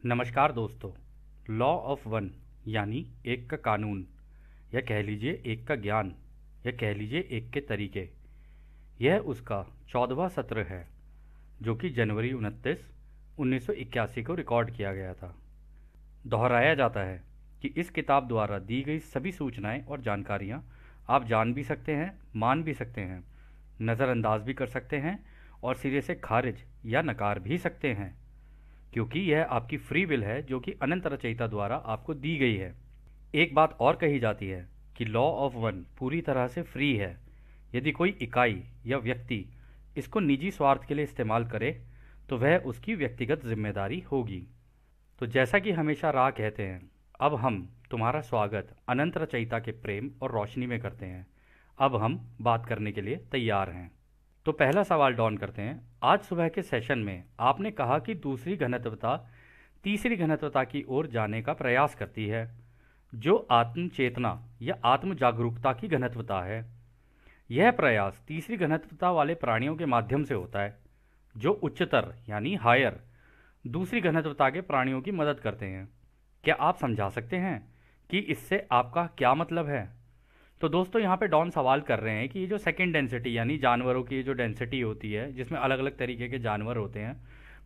नमस्कार दोस्तों। Law of one यानी एक का कानून, या कह लीजिए एक का ज्ञान, या कह लीजिए एक के तरीके, यह उसका 14वां सत्र है जो कि जनवरी 29, 1981 को रिकॉर्ड किया गया था। दोहराया जाता है कि इस किताब द्वारा दी गई सभी सूचनाएं और जानकारियां आप जान भी सकते हैं, मान भी सकते हैं, नज़रअंदाज भी कर सकते हैं और सिरे से खारिज या नकार भी सकते हैं, क्योंकि यह आपकी फ्री विल है जो कि अनंत रचयिता द्वारा आपको दी गई है। एक बात और कही जाती है कि लॉ ऑफ वन पूरी तरह से फ्री है। यदि कोई इकाई या व्यक्ति इसको निजी स्वार्थ के लिए इस्तेमाल करे तो वह उसकी व्यक्तिगत जिम्मेदारी होगी। तो जैसा कि हमेशा राह कहते हैं, अब हम तुम्हारा स्वागत अनंत रचयिता के प्रेम और रोशनी में करते हैं। अब हम बात करने के लिए तैयार हैं। तो पहला सवाल डॉन करते हैं। आज सुबह के सेशन में आपने कहा कि दूसरी घनत्वता तीसरी घनत्वता की ओर जाने का प्रयास करती है, जो आत्म चेतना या आत्म जागरूकता की घनत्वता है। यह प्रयास तीसरी घनत्वता वाले प्राणियों के माध्यम से होता है, जो उच्चतर यानी हायर दूसरी घनत्वता के प्राणियों की मदद करते हैं। क्या आप समझा सकते हैं कि इससे आपका क्या मतलब है? तो दोस्तों, यहाँ पे डॉन सवाल कर रहे हैं कि ये जो सेकंड डेंसिटी यानी जानवरों की जो डेंसिटी होती है, जिसमें अलग अलग तरीके के जानवर होते हैं,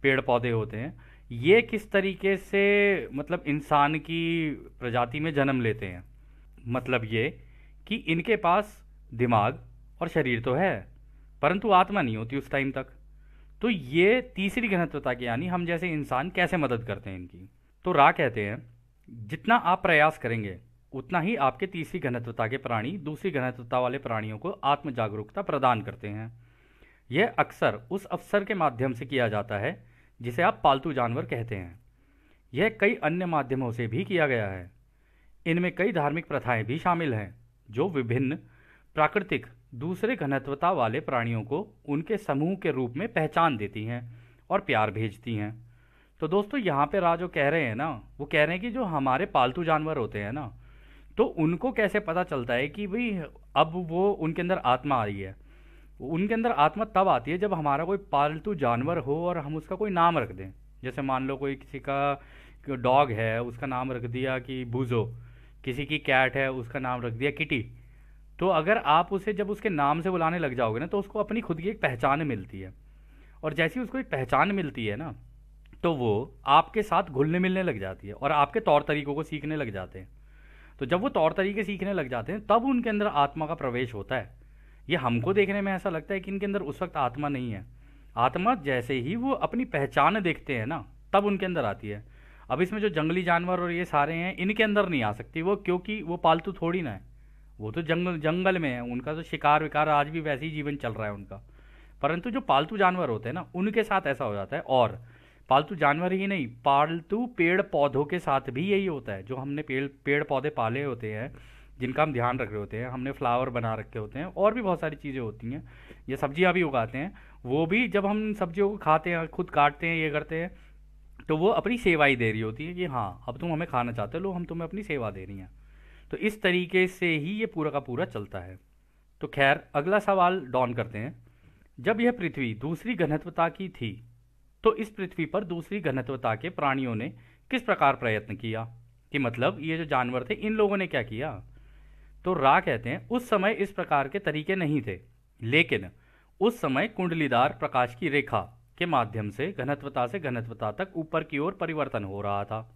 पेड़ पौधे होते हैं, ये किस तरीके से मतलब इंसान की प्रजाति में जन्म लेते हैं। मतलब ये कि इनके पास दिमाग और शरीर तो है, परंतु आत्मा नहीं होती उस टाइम तक। तो ये तीसरी घनत्वता की यानी हम जैसे इंसान कैसे मदद करते हैं इनकी। तो रा कहते हैं, जितना आप प्रयास करेंगे उतना ही आपके तीसरी घनत्वता के प्राणी दूसरी घनत्वता वाले प्राणियों को आत्म जागरूकता प्रदान करते हैं। यह अक्सर उस अवसर के माध्यम से किया जाता है जिसे आप पालतू जानवर कहते हैं। यह कई अन्य माध्यमों से भी किया गया है। इनमें कई धार्मिक प्रथाएं भी शामिल हैं जो विभिन्न प्राकृतिक दूसरे घनत्वता वाले प्राणियों को उनके समूह के रूप में पहचान देती हैं और प्यार भेजती हैं। तो दोस्तों, यहाँ पे राज जो कह रहे हैं ना, वो कह रहे हैं कि जो हमारे पालतू जानवर होते हैं ना, तो उनको कैसे पता चलता है कि भाई अब वो उनके अंदर आत्मा आ रही है। उनके अंदर आत्मा तब आती है जब हमारा कोई पालतू जानवर हो और हम उसका कोई नाम रख दें। जैसे मान लो कोई किसी का डॉग है, उसका नाम रख दिया कि बूजो, किसी की कैट है, उसका नाम रख दिया किटी। तो अगर आप उसे जब उसके नाम से बुलाने लग जाओगे ना, तो उसको अपनी खुद की एक पहचान मिलती है। और जैसी उसको एक पहचान मिलती है ना, तो वो आपके साथ घुलने मिलने लग जाती है और आपके तौर तरीकों को सीखने लग जाते हैं। तो जब वो तौर तरीके सीखने लग जाते हैं तब उनके अंदर आत्मा का प्रवेश होता है। ये हमको देखने में ऐसा लगता है कि इनके अंदर उस वक्त आत्मा नहीं है। आत्मा जैसे ही वो अपनी पहचान देखते हैं ना, तब उनके अंदर आती है। अब इसमें जो जंगली जानवर और ये सारे हैं, इनके अंदर नहीं आ सकती वो, क्योंकि वो पालतू थोड़ी ना है। वो तो जंगल जंगल में है, उनका तो शिकार विकार आज भी वैसे ही जीवन चल रहा है उनका। परंतु जो पालतू जानवर होते हैं ना, उनके साथ ऐसा हो जाता है। और पालतू जानवर ही नहीं, पालतू पेड़ पौधों के साथ भी यही होता है। जो हमने पेड़ पेड़ पौधे पाले होते हैं, जिनका हम ध्यान रख रहे होते हैं, हमने फ्लावर बना रखे होते हैं, और भी बहुत सारी चीज़ें होती हैं, ये सब्जियां भी उगाते हैं, वो भी जब हम सब्जियों को खाते हैं, खुद काटते हैं, ये करते हैं, तो वो अपनी सेवा ही दे रही होती है कि हाँ अब तुम हमें खाना चाहते हो, लो हम तुम्हें अपनी सेवा दे रही हैं। तो इस तरीके से ही ये पूरा का पूरा चलता है। तो खैर, अगला सवाल डॉन करते हैं। जब यह पृथ्वी दूसरी घनत्वता की थी, तो इस पृथ्वी पर दूसरी घनत्वता के प्राणियों ने किस प्रकार प्रयत्न किया? कि मतलब ये जो जानवर थे, इन लोगों ने क्या किया? तो रा कहते हैं, उस समय इस प्रकार के तरीके नहीं थे, लेकिन उस समय कुंडलीदार प्रकाश की रेखा के माध्यम से घनत्वता से घनत्वता तक ऊपर की ओर परिवर्तन हो रहा था।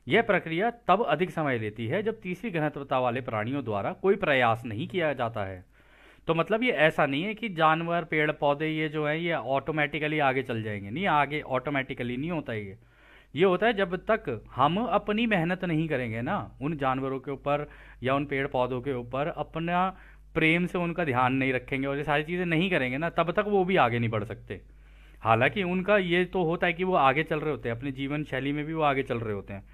यह प्रक्रिया तब अधिक समय लेती है जब तीसरी घनत्वता वाले प्राणियों द्वारा कोई प्रयास नहीं किया जाता है। तो मतलब ये ऐसा नहीं है कि जानवर पेड़ पौधे ये जो है ये ऑटोमेटिकली आगे चल जाएंगे। नहीं, आगे ऑटोमेटिकली नहीं होता ये होता है जब तक हम अपनी मेहनत नहीं करेंगे ना उन जानवरों के ऊपर या उन पेड़ पौधों के ऊपर, अपना प्रेम से उनका ध्यान नहीं रखेंगे और ये सारी चीज़ें नहीं करेंगे ना, तब तक वो भी आगे नहीं बढ़ सकते। हालांकि उनका ये तो होता है कि वो आगे चल रहे होते हैं, अपनी जीवन शैली में भी वो आगे चल रहे होते हैं,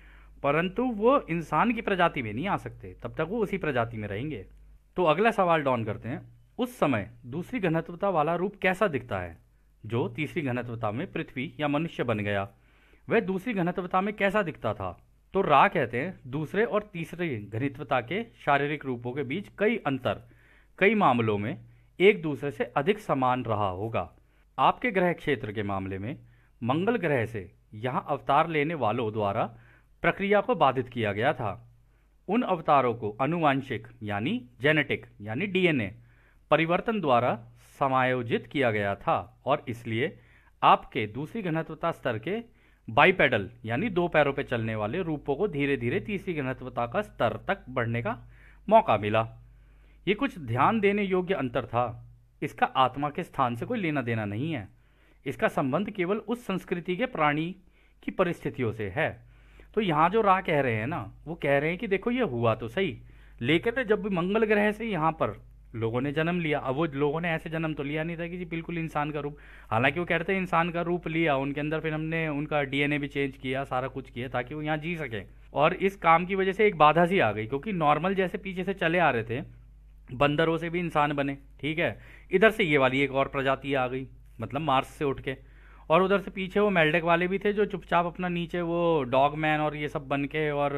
परंतु वो इंसान की प्रजाति में नहीं आ सकते, तब तक वो उसी प्रजाति में रहेंगे। तो अगला सवाल डॉन करते हैं। उस समय दूसरी घनत्वता वाला रूप कैसा दिखता है जो तीसरी घनत्वता में पृथ्वी या मनुष्य बन गया? वह दूसरी घनत्वता में कैसा दिखता था? तो रा कहते हैं, दूसरे और तीसरे घनत्वता के शारीरिक रूपों के बीच कई अंतर कई मामलों में एक दूसरे से अधिक समान रहा होगा। आपके ग्रह क्षेत्र के मामले में मंगल ग्रह से यहाँ अवतार लेने वालों द्वारा प्रक्रिया को बाधित किया गया था। उन अवतारों को आनुवांशिक यानी जेनेटिक यानी डीएनए परिवर्तन द्वारा समायोजित किया गया था और इसलिए आपके दूसरी घनत्वता स्तर के बाइपेडल यानी दो पैरों पर चलने वाले रूपों को धीरे धीरे तीसरी घनत्वता का स्तर तक बढ़ने का मौका मिला। ये कुछ ध्यान देने योग्य अंतर था। इसका आत्मा के स्थान से कोई लेना देना नहीं है। इसका संबंध केवल उस संस्कृति के प्राणी की परिस्थितियों से है। तो यहाँ जो रा कह रहे हैं ना, वो कह रहे हैं कि देखो ये हुआ तो सही, लेकिन जब भी मंगल ग्रह से यहाँ पर लोगों ने जन्म लिया, अब वो लोगों ने ऐसे जन्म तो लिया नहीं था कि जी बिल्कुल इंसान का रूप, हालांकि वो कहते हैं इंसान का रूप लिया, उनके अंदर फिर हमने उनका डीएनए भी चेंज किया, सारा कुछ किया ताकि वो यहाँ जी सके। और इस काम की वजह से एक बाधा सी आ गई, क्योंकि नॉर्मल जैसे पीछे से चले आ रहे थे, बंदरों से भी इंसान बने, ठीक है, इधर से ये वाली एक और प्रजाति आ गई, मतलब मार्स से उठ के, और उधर से पीछे वो मेल्डेक वाले भी थे जो चुपचाप अपना नीचे वो डॉग मैन और ये सब बन के और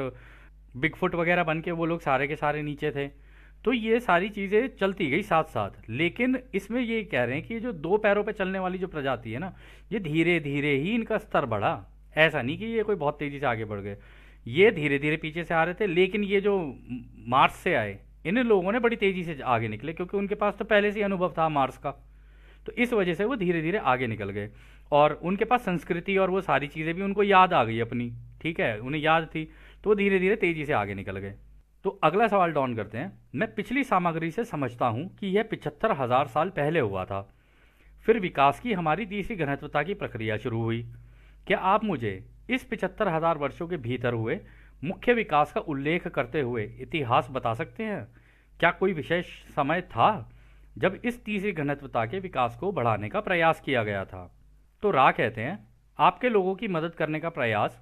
बिगफुट वगैरह बन के वो लोग सारे के सारे नीचे थे। तो ये सारी चीज़ें चलती गई साथ साथ, लेकिन इसमें ये कह रहे हैं कि जो दो पैरों पे चलने वाली जो प्रजाति है ना, ये धीरे धीरे ही इनका स्तर बढ़ा। ऐसा नहीं कि ये कोई बहुत तेज़ी से आगे बढ़ गए, ये धीरे धीरे पीछे से आ रहे थे, लेकिन ये जो मार्स से आए इन लोगों ने बड़ी तेज़ी से आगे निकले, क्योंकि उनके पास तो पहले से ही अनुभव था मार्स का, तो इस वजह से वो धीरे धीरे आगे निकल गए और उनके पास संस्कृति और वो सारी चीज़ें भी उनको याद आ गई अपनी, ठीक है, उन्हें याद थी, तो वो धीरे धीरे तेज़ी से आगे निकल गए। तो अगला सवाल डाउन करते हैं। मैं पिछली सामग्री से समझता हूँ कि यह 75,000 साल पहले हुआ था, फिर विकास की हमारी तीसरी घनत्वता की प्रक्रिया शुरू हुई। क्या आप मुझे इस 75,000 वर्षों के भीतर हुए मुख्य विकास का उल्लेख करते हुए इतिहास बता सकते हैं? क्या कोई विशेष समय था जब इस तीसरी घनत्वता के विकास को बढ़ाने का प्रयास किया गया था? तो रा कहते हैं, आपके लोगों की मदद करने का प्रयास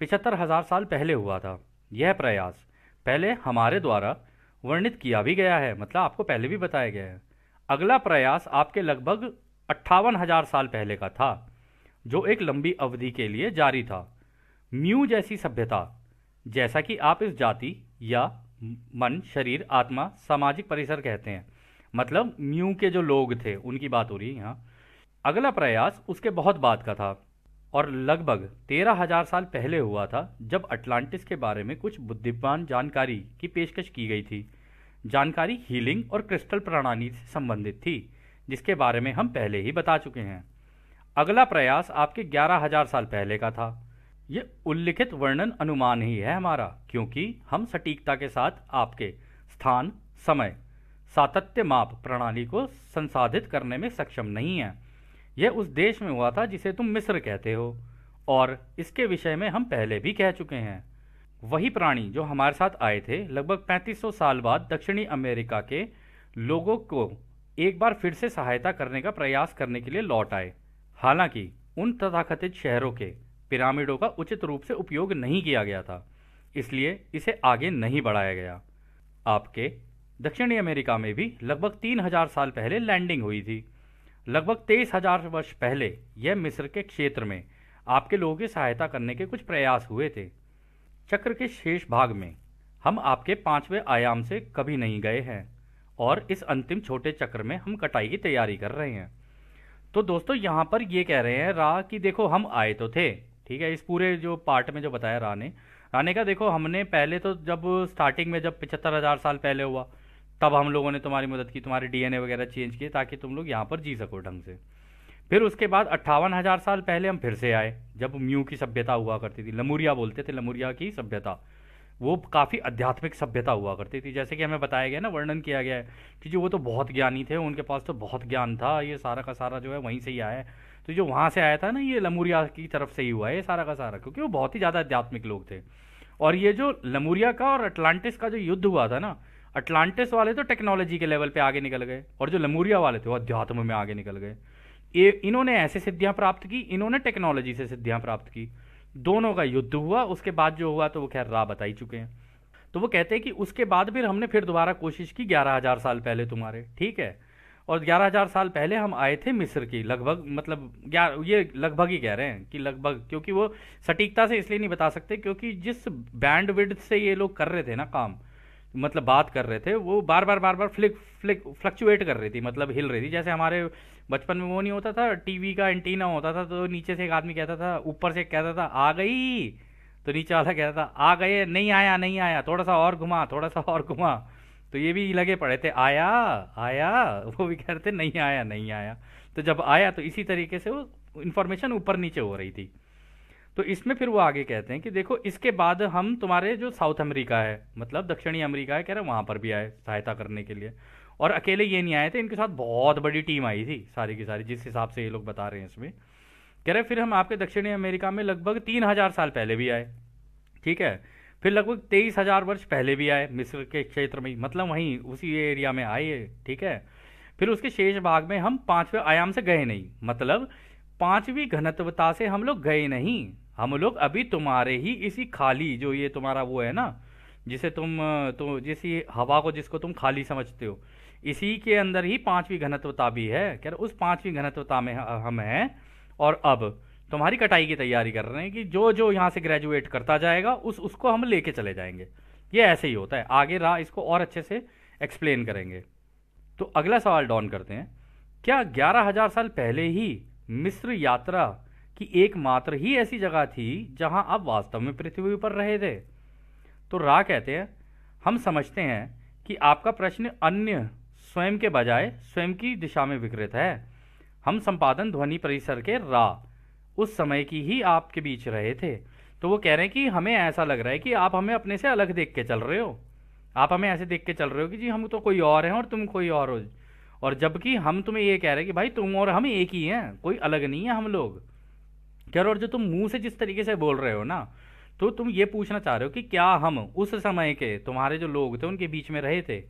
75,000 साल पहले हुआ था। यह प्रयास पहले हमारे द्वारा वर्णित किया भी गया है, मतलब आपको पहले भी बताया गया है। अगला प्रयास आपके लगभग 58,000 साल पहले का था, जो एक लंबी अवधि के लिए जारी था। म्यू जैसी सभ्यता, जैसा कि आप इस जाति या मन, शरीर, आत्मा, सामाजिक परिसर कहते हैं, मतलब म्यू के जो लोग थे उनकी बात हो रही है यहाँ। अगला प्रयास उसके बहुत बाद का था और लगभग 13,000 साल पहले हुआ था, जब अटलांटिस के बारे में कुछ बुद्धिमान जानकारी की पेशकश की गई थी। जानकारी हीलिंग और क्रिस्टल प्रणाली से संबंधित थी, जिसके बारे में हम पहले ही बता चुके हैं। अगला प्रयास आपके 11,000 साल पहले का था। ये उल्लिखित वर्णन अनुमान ही है हमारा, क्योंकि हम सटीकता के साथ आपके स्थान, समय, सातत्य माप प्रणाली को संसाधित करने में सक्षम नहीं है। यह उस देश में हुआ था जिसे तुम मिस्र कहते हो, और इसके विषय में हम पहले भी कह चुके हैं। वही प्राणी जो हमारे साथ आए थे लगभग 3500 साल बाद दक्षिणी अमेरिका के लोगों को एक बार फिर से सहायता करने का प्रयास करने के लिए लौट आए। हालांकि उन तथाकथित शहरों के पिरामिडों का उचित रूप से उपयोग नहीं किया गया था, इसलिए इसे आगे नहीं बढ़ाया गया। आपके दक्षिणी अमेरिका में भी लगभग 3,000 साल पहले लैंडिंग हुई थी। लगभग 23,000 वर्ष पहले यह मिस्र के क्षेत्र में आपके लोगों की सहायता करने के कुछ प्रयास हुए थे। चक्र के शेष भाग में हम आपके 5वें आयाम से कभी नहीं गए हैं और इस अंतिम छोटे चक्र में हम कटाई की तैयारी कर रहे हैं। तो दोस्तों यहाँ पर ये कह रहे हैं रा कि देखो हम आए तो थे, ठीक है, इस पूरे जो पार्ट में जो बताया राने का, देखो हमने पहले तो जब स्टार्टिंग में जब 75,000 साल पहले हुआ तब हम लोगों ने तुम्हारी मदद की, तुम्हारे डीएनए वगैरह चेंज किए ताकि तुम लोग यहाँ पर जी सको ढंग से। फिर उसके बाद 58,000 साल पहले हम फिर से आए, जब म्यू की सभ्यता हुआ करती थी, लमुरिया बोलते थे, लमुरिया की सभ्यता, वो काफ़ी आध्यात्मिक सभ्यता हुआ करती थी। जैसे कि हमें बताया गया ना, वर्णन किया गया है कि जो वो तो बहुत ज्ञानी थे, उनके पास तो बहुत ज्ञान था, ये सारा का सारा जो है वहीं से ही आया है। तो जो वहाँ से आया था ना, ये लमुरिया की तरफ से ही हुआ है ये सारा का सारा, क्योंकि वो बहुत ही ज़्यादा आध्यात्मिक लोग थे। और ये जो लमुरिया का और अटलांटिस का जो युद्ध हुआ था ना, अटलांटिस वाले तो टेक्नोलॉजी के लेवल पे आगे निकल गए और जो लमुरिया वाले थे वो अध्यात्म में आगे निकल गए। इन्होंने ऐसे सिद्धियां प्राप्त की, इन्होंने टेक्नोलॉजी से सिद्धियां प्राप्त की। दोनों का युद्ध हुआ, उसके बाद जो हुआ तो वो खैर रा बता ही चुके हैं। तो वो कहते हैं कि उसके बाद फिर हमने फिर दोबारा कोशिश की 11,000 साल पहले तुम्हारे, ठीक है, और 11,000 साल पहले हम आए थे मिस्र की लगभग, मतलब ये लगभग ही कह रहे हैं कि लगभग, क्योंकि वो सटीकता से इसलिए नहीं बता सकते क्योंकि जिस बैंड विड्थ से ये लोग कर रहे थे ना काम, मतलब बात कर रहे थे, वो बार बार बार बार फ्लक्चुएट कर रही थी, मतलब हिल रही थी। जैसे हमारे बचपन में वो नहीं होता था, टीवी का एंटीना होता था, तो नीचे से एक आदमी कहता था, ऊपर से कहता था आ गई, तो नीचे वाला कहता था आ गए, नहीं आया नहीं आया, थोड़ा सा और घुमा, थोड़ा सा और घुमा। तो ये भी लगे पड़े थे, आया आया, वो भी कह रहे थे नहीं आया नहीं आया। तो जब आया तो इसी तरीके से वो इन्फॉर्मेशन ऊपर नीचे हो रही थी। तो इसमें फिर वो आगे कहते हैं कि देखो इसके बाद हम तुम्हारे जो साउथ अमेरिका है, मतलब दक्षिणी अमेरिका है, कह रहे हैं वहां पर भी आए सहायता करने के लिए। और अकेले ये नहीं आए थे, इनके साथ बहुत बड़ी टीम आई थी सारी की सारी, जिस हिसाब से ये लोग बता रहे हैं इसमें। कह रहे फिर हम आपके दक्षिणी अमेरिका में लगभग 3,000 साल पहले भी आए, ठीक है। फिर लगभग 23,000 वर्ष पहले भी आए मिस्र के क्षेत्र में, मतलब वहीं उसी एरिया में आए, ठीक है। फिर उसके शेष भाग में हम पांचवें आयाम से गए नहीं, मतलब पांचवी घनत्वता से हम लोग गए नहीं। हम लोग अभी तुम्हारे ही इसी खाली, जो ये तुम्हारा वो है ना, जिसे तुम तो जिसी हवा को जिसको तुम खाली समझते हो, इसी के अंदर ही पांचवी घनत्वता भी है। कह रहे उस पांचवी घनत्वता में हम हैं, और अब तुम्हारी कटाई की तैयारी कर रहे हैं कि जो जो यहाँ से ग्रेजुएट करता जाएगा उसको हम लेके चले जाएंगे। ये ऐसे ही होता है, आगे राह इसको और अच्छे से एक्सप्लेन करेंगे। तो अगला सवाल डॉन करते हैं, क्या 11,000 साल पहले ही मिस्र यात्रा की एकमात्र ही ऐसी जगह थी जहां आप वास्तव में पृथ्वी पर रहे थे? तो रा कहते हैं, हम समझते हैं कि आपका प्रश्न अन्य स्वयं के बजाय स्वयं की दिशा में विकृत है। हम संपादन ध्वनि परिसर के रा उस समय की ही आपके बीच रहे थे। तो वो कह रहे हैं कि हमें ऐसा लग रहा है कि आप हमें अपने से अलग देख के चल रहे हो, आप हमें ऐसे देख के चल रहे हो कि जी हम तो कोई और हैं और तुम कोई और हो, और जबकि हम तुम्हें ये कह रहे हैं कि भाई तुम और हम एक ही हैं, कोई अलग नहीं है हम लोग। कह रहे हो, और जो तुम मुंह से जिस तरीके से बोल रहे हो ना, तो तुम ये पूछना चाह रहे हो कि क्या हम उस समय के तुम्हारे जो लोग थे उनके बीच में रहे थे?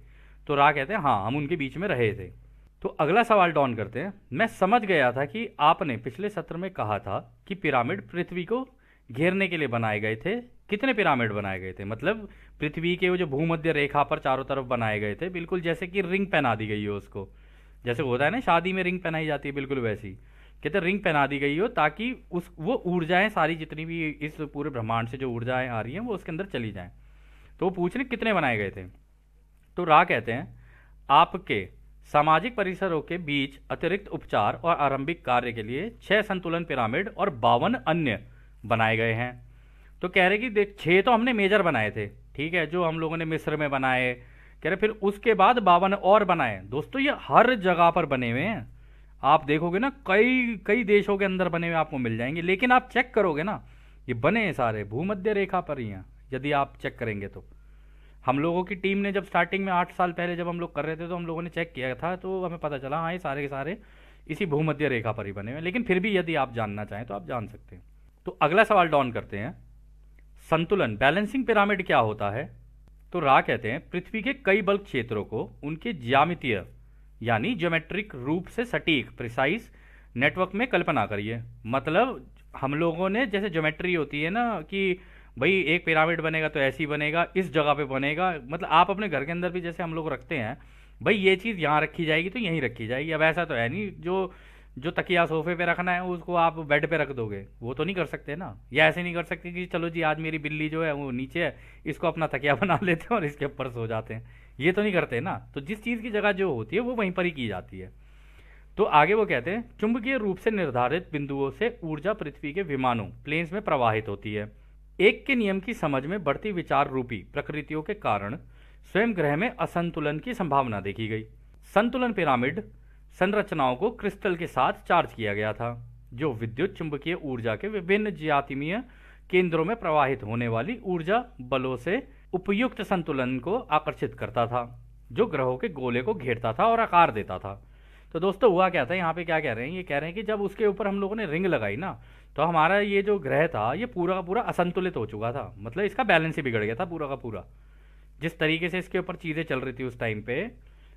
तो रा कहते हैं हाँ, हम उनके बीच में रहे थे। तो अगला सवाल डॉन करते हैं, मैं समझ गया था कि आपने पिछले सत्र में कहा था कि पिरामिड पृथ्वी को घेरने के लिए बनाए गए थे। कितने पिरामिड बनाए गए थे? मतलब पृथ्वी के वो जो भूमध्य रेखा पर चारों तरफ बनाए गए थे, बिल्कुल जैसे कि रिंग पहना दी गई हो उसको, जैसे होता है ना शादी में रिंग पहनाई जाती है, बिल्कुल वैसी कहते रिंग पहना दी गई हो, ताकि उस वो ऊर्जाएं सारी जितनी भी इस पूरे ब्रह्मांड से जो ऊर्जाएं आ रही हैं वो उसके अंदर चली जाएं। तो वो पूछ रहे कितने बनाए गए थे। तो रा कहते हैं, आपके सामाजिक परिसरों के बीच अतिरिक्त उपचार और आरंभिक कार्य के लिए 6 संतुलन पिरामिड और 52 अन्य बनाए गए हैं। तो कह रहे कि देख 6 तो हमने मेजर बनाए थे, ठीक है, जो हम लोगों ने मिस्र में बनाए। कह रहे फिर उसके बाद 52 और बनाए। दोस्तों ये हर जगह पर बने हुए हैं, आप देखोगे ना कई कई देशों के अंदर बने हुए आपको मिल जाएंगे, लेकिन आप चेक करोगे ना ये बने हैं सारे भूमध्य रेखा पर ही हैं, यदि आप चेक करेंगे तो। हम लोगों की टीम ने जब स्टार्टिंग में 8 साल पहले जब हम लोग कर रहे थे तो हम लोगों ने चेक किया था, तो हमें पता चला हाँ ये सारे के सारे इसी भूमध्य रेखा पर ही बने हुए हैं। लेकिन फिर भी यदि आप जानना चाहें तो आप जान सकते हैं। तो अगला सवाल डॉन करते हैं, संतुलन बैलेंसिंग पिरामिड क्या होता है? तो रा कहते हैं, पृथ्वी के कई बल्क क्षेत्रों को उनके ज्यामितीय यानी ज्योमेट्रिक रूप से सटीक प्रिसाइज नेटवर्क में कल्पना करिए। मतलब हम लोगों ने जैसे ज्योमेट्री होती है ना कि भाई एक पिरामिड बनेगा तो ऐसी बनेगा, इस जगह पे बनेगा, मतलब आप अपने घर के अंदर भी जैसे हम लोग रखते हैं भाई ये चीज़ यहाँ रखी जाएगी तो यहीं रखी जाएगी। अब ऐसा तो है नहीं जो जो तकिया सोफे पे रखना है उसको आप बेड पे रख दोगे, वो तो नहीं कर सकते ना। या ऐसे नहीं कर सकते कि चलो जी आज मेरी बिल्ली जो है वो नीचे है, इसको अपना तकिया बना लेते हैं और इसके ऊपर सो जाते हैं, ये तो नहीं करते ना। तो जिस चीज़ की जगह जो होती है वो वहीं पर ही की जाती है। तो आगे वो कहते हैं, चुंबकीय रूप से निर्धारित बिंदुओं से ऊर्जा पृथ्वी के विमानों प्लेन्स में प्रवाहित होती है। एक के नियम की समझ में बढ़ती विचार रूपी प्रकृतियों के कारण स्वयं ग्रह में असंतुलन की संभावना देखी गई। संतुलन पिरामिड संरचनाओं को क्रिस्टल के साथ चार्ज किया गया था, जो विद्युत चुंबकीय ऊर्जा के विभिन्न ज्यामितीय केंद्रों में प्रवाहित होने वाली ऊर्जा बलों से उपयुक्त संतुलन को आकर्षित करता था, जो ग्रहों के गोले को घेरता था और आकार देता था। तो दोस्तों हुआ क्या था, यहाँ पे क्या कह रहे हैं, ये कह रहे हैं कि जब उसके ऊपर हम लोगों ने रिंग लगाई ना, तो हमारा ये जो ग्रह था ये पूरा का पूरा असंतुलित हो चुका था, मतलब इसका बैलेंस ही बिगड़ गया था पूरा का पूरा। जिस तरीके से इसके ऊपर चीज़ें चल रही थी उस टाइम पे,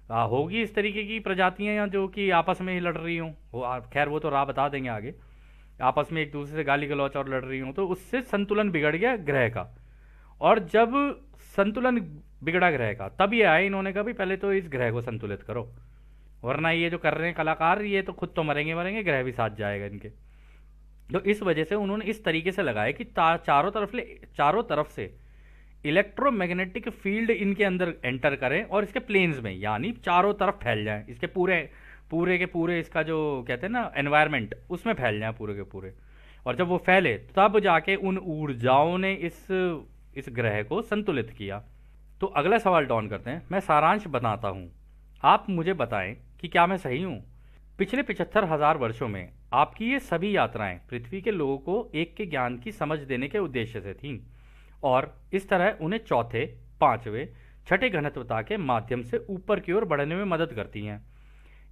होगी इस तरीके की प्रजातियां जो कि आपस में ही लड़ रही हों, खैर वो तो राह बता देंगे आगे, आपस में एक दूसरे से गाली गलौच और लड़ रही हों, तो उससे संतुलन बिगड़ गया ग्रह का। और जब संतुलन बिगड़ा ग्रह का, तब ये आए इन्होंने कहा भी पहले तो इस ग्रह को संतुलित करो, वरना ये जो कर रहे हैं कलाकार ये तो खुद तो मरेंगे मरेंगे, ग्रह भी साथ जाएगा इनके। तो इस वजह से उन्होंने इस तरीके से लगाया कि चारों तरफ से इलेक्ट्रोमैग्नेटिक फील्ड इनके अंदर एंटर करें और इसके प्लेन्स में यानी चारों तरफ फैल जाएं, इसके पूरे पूरे के पूरे इसका जो कहते हैं ना एनवायरनमेंट, उसमें फैल जाएं पूरे के पूरे। और जब वो फैले तब जाके उन ऊर्जाओं ने इस ग्रह को संतुलित किया। तो अगला सवाल डॉन करते हैं। मैं सारांश बताता हूँ, आप मुझे बताएं कि क्या मैं सही हूँ। पिछले 75,000 वर्षों में आपकी ये सभी यात्राएं पृथ्वी के लोगों को एक के ज्ञान की समझ देने के उद्देश्य से थीं और इस तरह उन्हें चौथे, पांचवें, छठे घनत्वता के माध्यम से ऊपर की ओर बढ़ने में मदद करती हैं।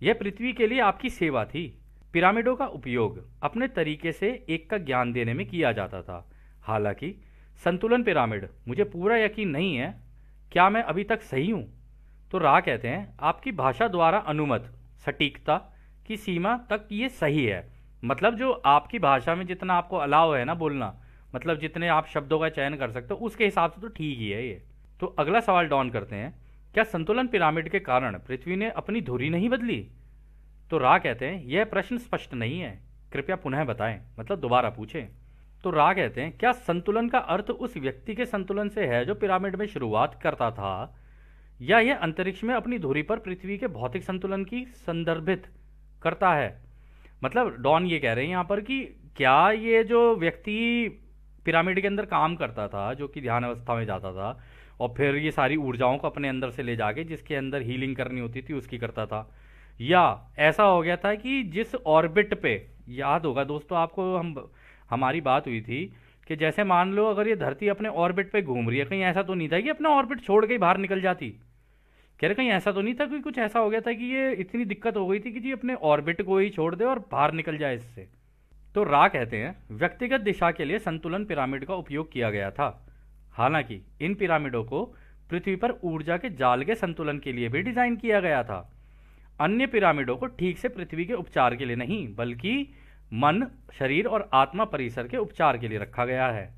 यह पृथ्वी के लिए आपकी सेवा थी। पिरामिडों का उपयोग अपने तरीके से एक का ज्ञान देने में किया जाता था। हालांकि संतुलन पिरामिड, मुझे पूरा यकीन नहीं है, क्या मैं अभी तक सही हूँ। तो रा कहते हैं आपकी भाषा द्वारा अनुमत सटीकता की सीमा तक ये सही है। मतलब जो आपकी भाषा में जितना आपको अलाउ है ना बोलना, मतलब जितने आप शब्दों का चयन कर सकते हो उसके हिसाब से तो ठीक ही है ये। तो अगला सवाल डॉन करते हैं, क्या संतुलन पिरामिड के कारण पृथ्वी ने अपनी धुरी नहीं बदली। तो रा कहते हैं यह प्रश्न स्पष्ट नहीं है, कृपया पुनः बताएं, मतलब दोबारा पूछें। तो रा कहते हैं क्या संतुलन का अर्थ उस व्यक्ति के संतुलन से है जो पिरामिड में शुरुआत करता था, या यह अंतरिक्ष में अपनी धुरी पर पृथ्वी के भौतिक संतुलन की संदर्भित करता है। मतलब डॉन ये कह रहे हैं यहाँ पर कि क्या ये जो व्यक्ति पिरामिड के अंदर काम करता था, जो कि ध्यान अवस्था में जाता था और फिर ये सारी ऊर्जाओं को अपने अंदर से ले जाके जिसके अंदर हीलिंग करनी होती थी उसकी करता था, या ऐसा हो गया था कि जिस ऑर्बिट पे, याद होगा दोस्तों आपको हमारी बात हुई थी कि जैसे मान लो अगर ये धरती अपने ऑर्बिट पे घूम रही है, कहीं ऐसा तो नहीं था कि अपना ऑर्बिट छोड़ के ही बाहर निकल जाती। कह रहे कहीं ऐसा तो नहीं था कि कुछ ऐसा हो गया था कि ये इतनी दिक्कत हो गई थी कि जी अपने ऑर्बिट को ही छोड़ दे और बाहर निकल जाए इससे। तो रा कहते हैं व्यक्तिगत दिशा के लिए संतुलन पिरामिड का उपयोग किया गया था। हालांकि इन पिरामिडों को पृथ्वी पर ऊर्जा के जाल के संतुलन के लिए भी डिजाइन किया गया था। अन्य पिरामिडों को ठीक से पृथ्वी के उपचार के लिए नहीं, बल्कि मन, शरीर और आत्मा परिसर के उपचार के लिए रखा गया है।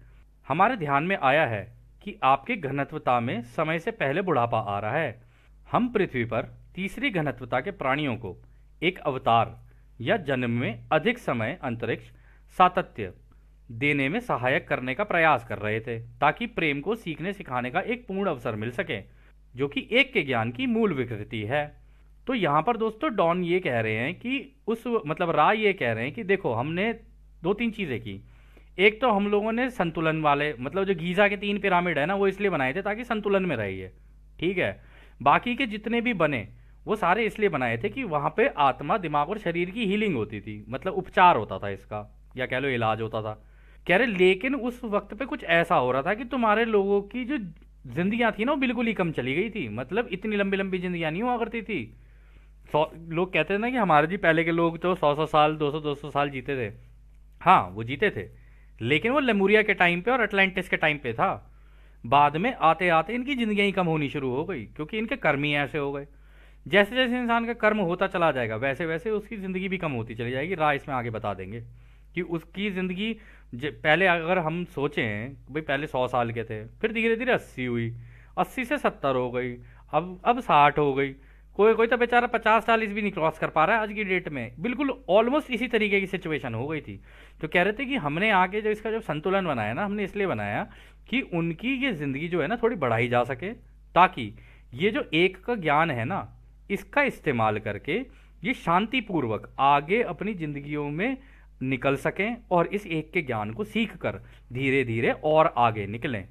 हमारे ध्यान में आया है कि आपके घनत्वता में समय से पहले बुढ़ापा आ रहा है। हम पृथ्वी पर तीसरी घनत्वता के प्राणियों को एक अवतार या जन्म में अधिक समय अंतरिक्ष सातत्य देने में सहायक करने का प्रयास कर रहे थे, ताकि प्रेम को सीखने सिखाने का एक पूर्ण अवसर मिल सके, जो कि एक के ज्ञान की मूल विकृति है। तो यहाँ पर दोस्तों डॉन ये कह रहे हैं कि मतलब राय ये कह रहे हैं कि देखो हमने दो तीन चीज़ें की। एक तो हम लोगों ने संतुलन वाले, मतलब जो गीज़ा के 3 पिरामिड है ना, वो इसलिए बनाए थे ताकि संतुलन में रहिए, ठीक है। बाकी के जितने भी बने वो सारे इसलिए बनाए थे कि वहाँ पे आत्मा, दिमाग और शरीर की हीलिंग होती थी, मतलब उपचार होता था इसका, या कह लो इलाज होता था। कह रहे लेकिन उस वक्त पे कुछ ऐसा हो रहा था कि तुम्हारे लोगों की जो जिंदगियां थी ना वो बिल्कुल ही कम चली गई थी। मतलब इतनी लंबी लंबी जिंदगियां नहीं हुआ करती थी। लोग कहते थे ना कि हमारे जी पहले के लोग तो 100-100 साल 200-200 साल जीते थे। हाँ वो जीते थे, लेकिन वो लेमुरिया के टाइम पे और अटलांटिस के टाइम पे था। बाद में आते आते इनकी जिंदगियां ही कम होनी शुरू हो गई, क्योंकि इनके कर्म ही ऐसे हो गए। जैसे जैसे इंसान का कर्म होता चला जाएगा वैसे वैसे उसकी ज़िंदगी भी कम होती चली जाएगी। राय इसमें आगे बता देंगे कि उसकी ज़िंदगी पहले अगर हम सोचें भाई पहले 100 साल के थे, फिर धीरे धीरे 80 हुई, 80 से 70 हो गई, अब 60 हो गई, कोई कोई तो बेचारा 50-40 भी नहीं क्रॉस कर पा रहा है आज की डेट में। बिल्कुल ऑलमोस्ट इसी तरीके की सिचुएशन हो गई थी। तो कह रहे थे कि हमने आगे जो इसका जो संतुलन बनाया ना, हमने इसलिए बनाया कि उनकी ये ज़िंदगी जो है ना थोड़ी बढ़ाई जा सके, ताकि ये जो एक का ज्ञान है ना इसका इस्तेमाल करके ये शांतिपूर्वक आगे अपनी जिंदगियों में निकल सकें और इस एक के ज्ञान को सीख कर धीरे धीरे और आगे निकलें।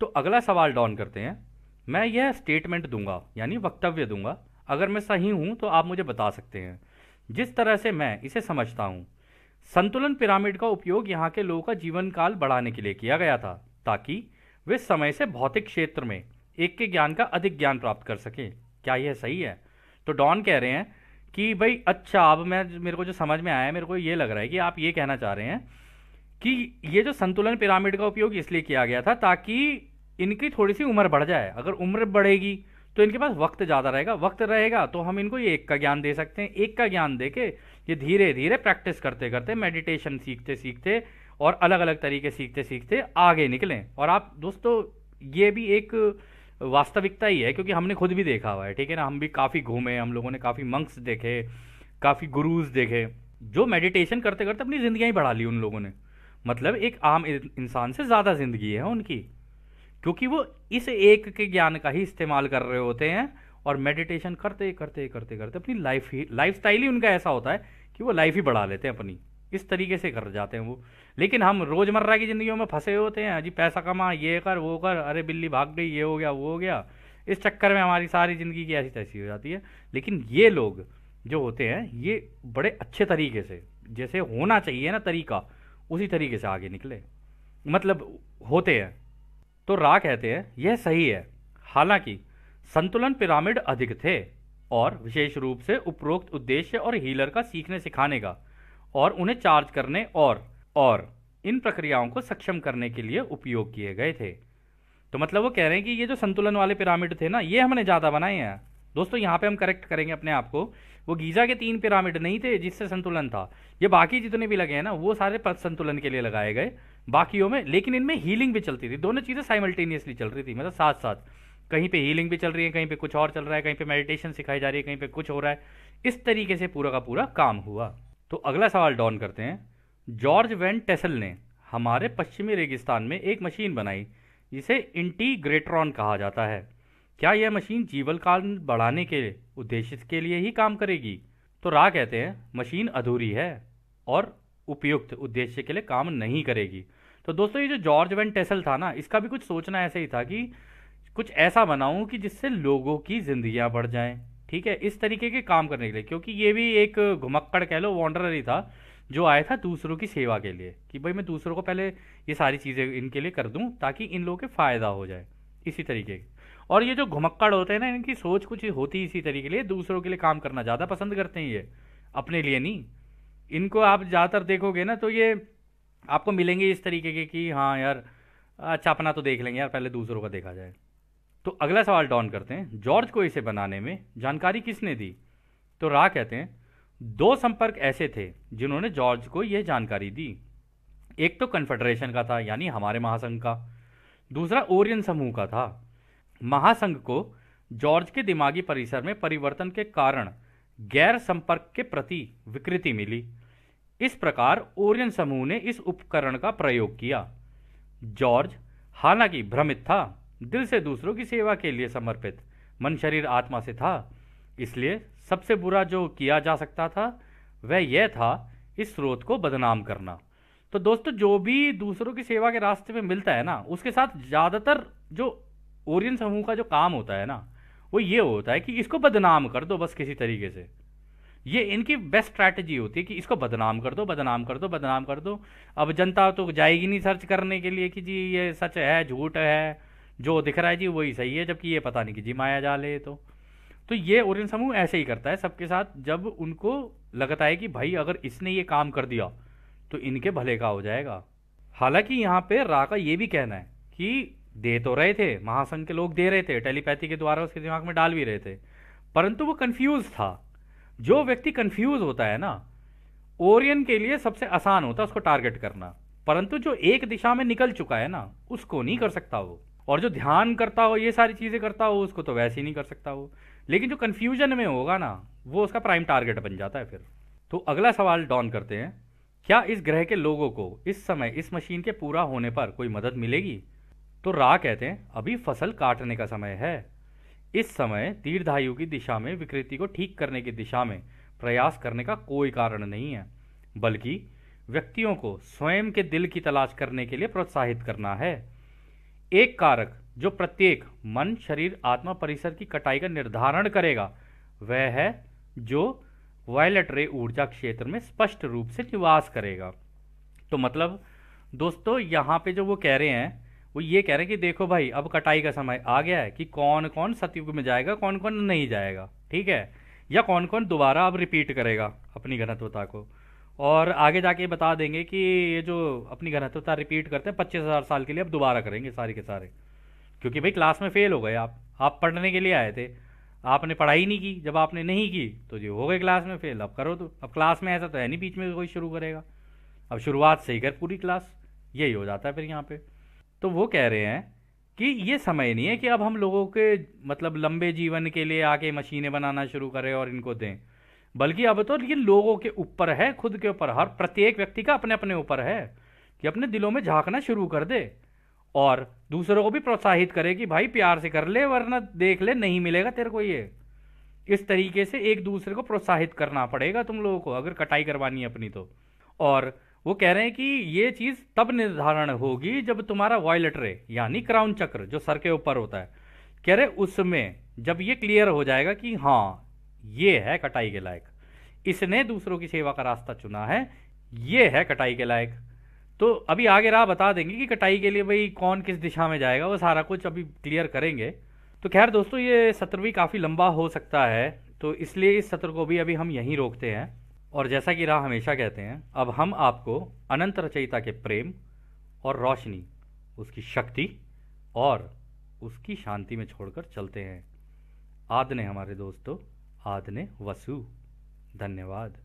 तो अगला सवाल डॉन करते हैं। मैं यह स्टेटमेंट दूंगा यानी वक्तव्य दूंगा, अगर मैं सही हूं तो आप मुझे बता सकते हैं। जिस तरह से मैं इसे समझता हूं, संतुलन पिरामिड का उपयोग यहाँ के लोगों का जीवन काल बढ़ाने के लिए किया गया था, ताकि वे समय से भौतिक क्षेत्र में एक के ज्ञान का अधिक ज्ञान प्राप्त कर सकें। क्या यह सही है? तो डॉन कह रहे हैं कि भाई अच्छा, अब मेरे को जो समझ में आया है, मेरे को ये लग रहा है कि आप ये कहना चाह रहे हैं कि ये जो संतुलन पिरामिड का उपयोग इसलिए किया गया था ताकि इनकी थोड़ी सी उम्र बढ़ जाए। अगर उम्र बढ़ेगी तो इनके पास वक्त ज़्यादा रहेगा, वक्त रहेगा तो हम इनको ये एक का ज्ञान दे सकते हैं। एक का ज्ञान दे के ये धीरे धीरे प्रैक्टिस करते करते, मेडिटेशन सीखते सीखते और अलग अलग तरीके सीखते सीखते आगे निकलें। और आप दोस्तों ये भी एक वास्तविकता ही है, क्योंकि हमने खुद भी देखा हुआ है, ठीक है ना। हम भी काफ़ी घूमे, हम लोगों ने काफ़ी मंक्स देखे, काफ़ी गुरुज देखे जो मेडिटेशन करते करते अपनी ज़िंदगियाँ ही बढ़ा ली उन लोगों ने। मतलब एक आम इंसान से ज़्यादा ज़िंदगी है उनकी, क्योंकि वो इस एक के ज्ञान का ही इस्तेमाल कर रहे होते हैं और मेडिटेशन करते करते करते करते अपनी लाइफ स्टाइल ही उनका ऐसा होता है कि वो लाइफ ही बढ़ा लेते हैं अपनी, इस तरीके से कर जाते हैं वो। लेकिन हम रोजमर्रा की जिंदगियों में फंसे होते हैं, जी पैसा कमा, ये कर वो कर, अरे बिल्ली भाग गई, ये हो गया वो हो गया, इस चक्कर में हमारी सारी जिंदगी की ऐसी तैसी हो जाती है। लेकिन ये लोग जो होते हैं ये बड़े अच्छे तरीके से, जैसे होना चाहिए ना तरीका, उसी तरीके से आगे निकले, मतलब होते हैं। तो रा कहते हैं यह सही है, हालांकि संतुलन पिरामिड अधिक थे और विशेष रूप से उपरोक्त उद्देश्य और हीलर का सीखने सिखाने का और उन्हें चार्ज करने और इन प्रक्रियाओं को सक्षम करने के लिए उपयोग किए गए थे। तो मतलब वो कह रहे हैं कि ये जो संतुलन वाले पिरामिड थे ना, ये हमने ज़्यादा बनाए हैं। दोस्तों यहाँ पे हम करेक्ट करेंगे अपने आप को, वो गीजा के 3 पिरामिड नहीं थे जिससे संतुलन था, ये बाकी जितने भी लगे हैं ना वो सारे संतुलन के लिए लगाए गए बाकियों में। लेकिन इनमें हीलिंग भी चलती थी, दोनों चीज़ें साइमल्टेनियसली चल रही थी, मतलब साथ साथ, कहीं पे हीलिंग भी चल रही है, कहीं पे कुछ और चल रहा है, कहीं पे मेडिटेशन सिखाई जा रही है, कहीं पे कुछ हो रहा है। इस तरीके से पूरा का पूरा काम हुआ। तो अगला सवाल डॉन करते हैं। जॉर्ज वैन टेसल ने हमारे पश्चिमी रेगिस्तान में एक मशीन बनाई जिसे इंटीग्रेट्रॉन कहा जाता है। क्या यह मशीन जीवन काल बढ़ाने के उद्देश्य के लिए ही काम करेगी? तो रा कहते हैं मशीन अधूरी है और उपयुक्त उद्देश्य के लिए काम नहीं करेगी। तो दोस्तों ये जो जॉर्ज वैन टेसल था ना, इसका भी कुछ सोचना ऐसे ही था कि कुछ ऐसा बनाऊं कि जिससे लोगों की जिंदगियां बढ़ जाएं, ठीक है, इस तरीके के काम करने के लिए। क्योंकि ये भी एक घुमक्कड़ कह लो, वॉन्डरर ही था जो आया था दूसरों की सेवा के लिए, कि भाई मैं दूसरों को पहले ये सारी चीज़ें इनके लिए कर दूं ताकि इन लोगों के फ़ायदा हो जाए, इसी तरीके की। और ये जो घुमक्कड़ होते हैं ना, इनकी सोच कुछ होती इसी तरीके के लिए, दूसरों के लिए काम करना ज़्यादा पसंद करते हैं ये, अपने लिए नहीं। इनको आप ज़्यादातर देखोगे ना तो ये आपको मिलेंगे इस तरीके के कि हाँ यार अच्छा अपना तो देख लेंगे यार, पहले दूसरों का देखा जाए। तो अगला सवाल डॉन करते हैं, जॉर्ज को इसे बनाने में जानकारी किसने दी? तो रा कहते हैं 2 संपर्क ऐसे थे जिन्होंने जॉर्ज को यह जानकारी दी। एक तो कन्फेडरेशन का था, यानी हमारे महासंघ का, दूसरा ओरियन समूह का था। महासंघ को जॉर्ज के दिमागी परिसर में परिवर्तन के कारण गैर संपर्क के प्रति विकृति मिली। इस प्रकार ओरियन समूह ने इस उपकरण का प्रयोग किया। जॉर्ज हालांकि भ्रमित था, दिल से दूसरों की सेवा के लिए समर्पित, मन शरीर आत्मा से था। इसलिए सबसे बुरा जो किया जा सकता था वह यह था इस स्रोत को बदनाम करना। तो दोस्तों जो भी दूसरों की सेवा के रास्ते में मिलता है ना, उसके साथ ज़्यादातर जो ओरियन समूह का जो काम होता है ना, वो ये होता है कि इसको बदनाम कर दो बस किसी तरीके से। ये इनकी बेस्ट स्ट्रैटेजी होती है कि इसको बदनाम कर दो, बदनाम कर दो, बदनाम कर दो। अब जनता तो जाएगी नहीं सर्च करने के लिए कि जी ये सच है झूठ है, जो दिख रहा है जी वही सही है, जबकि ये पता नहीं कि जी माया जाल है। तो ये ओरियन समूह ऐसे ही करता है सबके साथ, जब उनको लगता है कि भाई अगर इसने ये काम कर दिया तो इनके भले का हो जाएगा। हालांकि यहाँ पे रा का ये भी कहना है कि दे तो रहे थे, महासंघ के लोग दे रहे थे, टेलीपैथी के द्वारा उसके दिमाग में डाल भी रहे थे, परंतु वो कंफ्यूज था। जो व्यक्ति कंफ्यूज होता है ना, ओरियन के लिए सबसे आसान होता है उसको टारगेट करना, परंतु जो एक दिशा में निकल चुका है ना उसको नहीं कर सकता वो। और जो ध्यान करता हो, ये सारी चीजें करता हो, उसको तो वैसे ही नहीं कर सकता वो। लेकिन जो कंफ्यूजन में होगा ना, वो उसका प्राइम टारगेट बन जाता है फिर। तो अगला सवाल डॉन करते हैं, क्या इस ग्रह के लोगों को इस समय इस मशीन के पूरा होने पर कोई मदद मिलेगी? तो रा कहते हैं अभी फसल काटने का समय है। इस समय दीर्घायु की दिशा में विकृति को ठीक करने की दिशा में प्रयास करने का कोई कारण नहीं है, बल्कि व्यक्तियों को स्वयं के दिल की तलाश करने के लिए प्रोत्साहित करना है। एक कारक जो प्रत्येक मन शरीर आत्मा परिसर की कटाई का निर्धारण करेगा वह है जो वायलेट रे ऊर्जा क्षेत्र में स्पष्ट रूप से निवास करेगा। तो मतलब दोस्तों यहाँ पे जो वो कह रहे हैं, वो ये कह रहे हैं कि देखो भाई अब कटाई का समय आ गया है कि कौन कौन सतयुग में जाएगा, कौन कौन नहीं जाएगा, ठीक है, या कौन कौन दोबारा अब रिपीट करेगा अपनी घनत्वता को। और आगे जाके बता देंगे कि ये जो अपनी घनत्वता रिपीट करते हैं 25,000 साल के लिए अब दोबारा करेंगे सारे के सारे, क्योंकि भाई क्लास में फेल हो गए आप पढ़ने के लिए आए थे, आपने पढ़ाई नहीं की, जब आपने नहीं की तो जो हो गए क्लास में फेल। अब करो तो, अब क्लास में ऐसा तो है नहीं बीच में कोई शुरू करेगा, अब शुरुआत से ही कर पूरी क्लास, यही हो जाता है फिर यहाँ पे। तो वो कह रहे हैं कि ये समय नहीं है कि अब हम लोगों के मतलब लंबे जीवन के लिए आके मशीनें बनाना शुरू करें और इनको दें, बल्कि अब तो ये लोगों के ऊपर है, खुद के ऊपर, हर प्रत्येक व्यक्ति का अपने अपने ऊपर है कि अपने दिलों में झांकना शुरू कर दे और दूसरों को भी प्रोत्साहित करे कि भाई प्यार से कर ले, वरना देख ले नहीं मिलेगा तेरे को ये। इस तरीके से एक दूसरे को प्रोत्साहित करना पड़ेगा तुम लोगों को, अगर कटाई करवानी है अपनी तो। और वो कह रहे हैं कि ये चीज तब निर्धारण होगी जब तुम्हारा वॉयलेट रे यानी क्राउन चक्र जो सर के ऊपर होता है, कह रहे उसमें जब ये क्लियर हो जाएगा कि हाँ ये है कटाई के लायक, इसने दूसरों की सेवा का रास्ता चुना है, ये है कटाई के लायक, तो अभी आगे राह बता देंगे कि कटाई के लिए भाई कौन किस दिशा में जाएगा, वो सारा कुछ अभी क्लियर करेंगे। तो खैर दोस्तों, ये सत्र भी काफ़ी लंबा हो सकता है, तो इसलिए इस सत्र को भी अभी हम यहीं रोकते हैं। और जैसा कि राह हमेशा कहते हैं, अब हम आपको अनंत रचयिता के प्रेम और रोशनी, उसकी शक्ति और उसकी शांति में छोड़कर चलते हैं। आदने हमारे दोस्तों, आदने वसु। धन्यवाद।